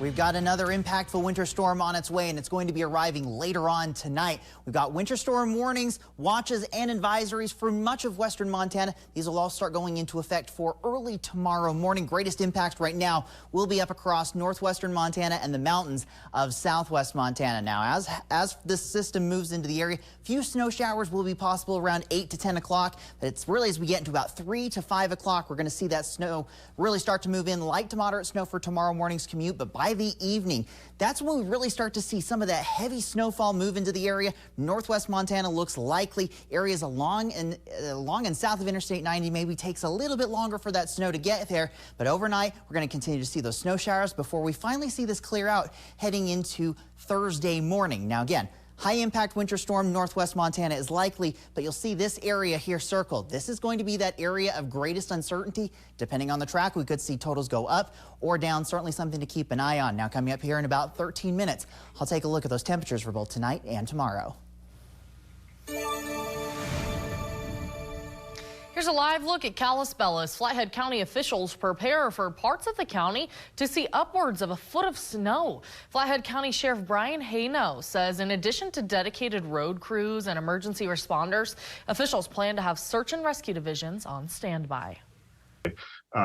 We've got another impactful winter storm on its way, and it's going to be arriving later on tonight. We've got winter storm warnings, watches, and advisories for much of western Montana. These will all start going into effect for early tomorrow morning. Greatest impact right now will be up across northwestern Montana and the mountains of southwest Montana. Now, as this system moves into the area, few snow showers will be possible around 8 to 10 o'clock. But it's really as we get into about 3 to 5 o'clock, we're going to see that snow really start to move in. Light to moderate snow for tomorrow morning's commute, but by the evening, that's when we really start to see some of that heavy snowfall move into the area. Northwest Montana looks likely. Areas along and south of Interstate 90 maybe takes a little bit longer for that snow to get there, but overnight we're going to continue to see those snow showers before we finally see this clear out heading into Thursday morning. Now again, high impact winter storm northwest Montana is likely, but you'll see this area here circled. This is going to be that area of greatest uncertainty. Depending on the track, we could see totals go up or down. Certainly something to keep an eye on. Now coming up here in about 13 minutes, I'll take a look at those temperatures for both tonight and tomorrow. Here's a live look at Kalispell as Flathead County officials prepare for parts of the county to see upwards of a foot of snow. Flathead County Sheriff Brian Hayno says in addition to dedicated road crews and emergency responders, officials plan to have search and rescue divisions on standby.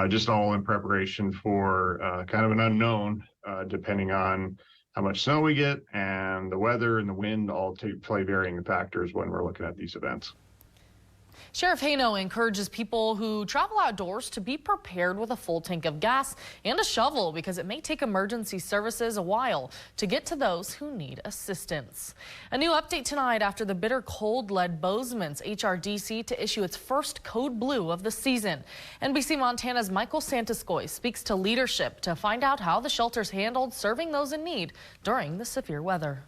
Just all in preparation for kind of an unknown, depending on how much snow we get, and the weather and the wind all play varying factors when we're looking at these events. Sheriff Hayno encourages people who travel outdoors to be prepared with a full tank of gas and a shovel because it may take emergency services a while to get to those who need assistance. A new update tonight after the bitter cold led Bozeman's HRDC to issue its first code blue of the season. NBC Montana's Michael Santaskoy speaks to leadership to find out how the shelters handled serving those in need during the severe weather.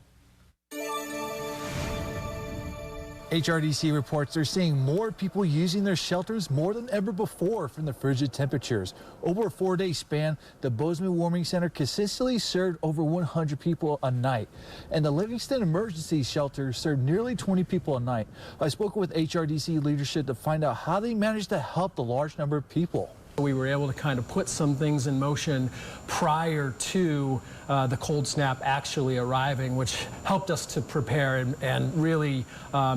HRDC reports they're seeing more people using their shelters more than ever before from the frigid temperatures. Over a 4-day span, the Bozeman Warming Center consistently served over 100 people a night, and the Livingston Emergency Shelter served nearly 20 people a night. I spoke with HRDC leadership to find out how they managed to help the large number of people. We were able to kind of put some things in motion prior to the cold snap actually arriving, which helped us to prepare and really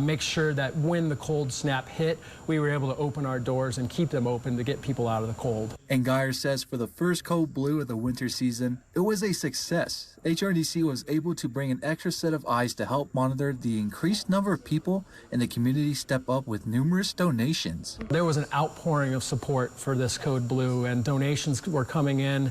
make sure that when the cold snap hit, we were able to open our doors and keep them open to get people out of the cold. And Geyer says for the first code blue of the winter season, it was a success. HRDC was able to bring an extra set of eyes to help monitor the increased number of people in the community step up with numerous donations. There was an outpouring of support for this code blue, and donations were coming in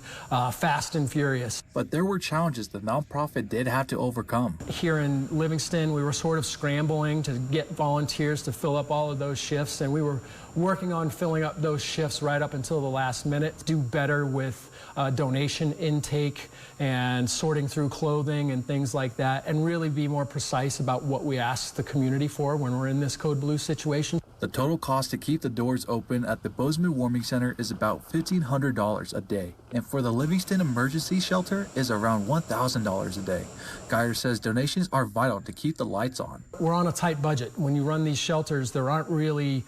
fast and furious. But there were challenges the nonprofit did have to overcome. Here in Livingston, we were sort of scrambling to get volunteers to fill up all of those shifts, and we were working on filling up those shifts right up until the last minute. Do better with donation intake and sorting through clothing and things like that, and really be more precise about what we ask the community for when we're in this code blue situation. The total cost to keep the doors open at the Bozeman Warming Center is about $1,500 a day, and for the Livingston Emergency Shelter is around $1,000 a day. Geyer says donations are vital to keep the lights on. We're on a tight budget. When you run these shelters, there aren't really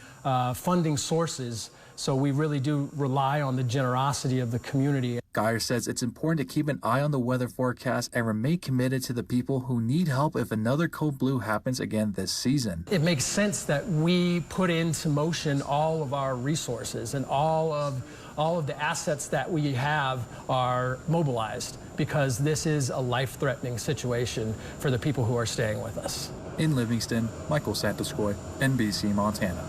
funding sources, so we really do rely on the generosity of the community. Geyer says it's important to keep an eye on the weather forecast and remain committed to the people who need help if another code blue happens again this season. It makes sense that we put into motion all of our resources, and all of the assets that we have are mobilized, because this is a life-threatening situation for the people who are staying with us. In Livingston, Michael Santaskoy, NBC Montana.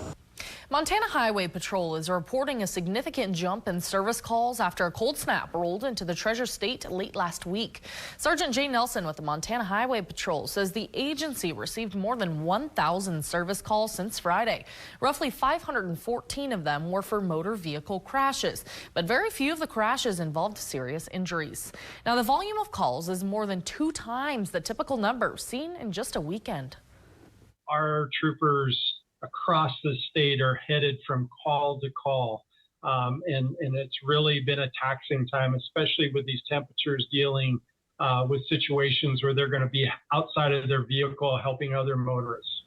Montana Highway Patrol is reporting a significant jump in service calls after a cold snap rolled into the Treasure State late last week. Sergeant Jay Nelson with the Montana Highway Patrol says the agency received more than 1,000 service calls since Friday. Roughly 514 of them were for motor vehicle crashes, but very few of the crashes involved serious injuries. Now, the volume of calls is more than 2 times the typical number seen in just a weekend. Our troopers across the state are headed from call to call. And it's really been a taxing time, especially with these temperatures, dealing with situations where they're going to be outside of their vehicle helping other motorists.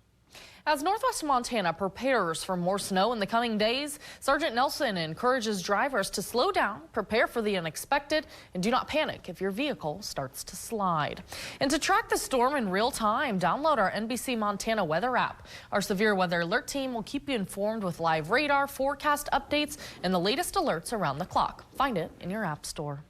As Northwest Montana prepares for more snow in the coming days, Sergeant Nelson encourages drivers to slow down, prepare for the unexpected, and do not panic if your vehicle starts to slide. And to track the storm in real time, download our NBC Montana weather app. Our severe weather alert team will keep you informed with live radar, forecast updates, and the latest alerts around the clock. Find it in your app store.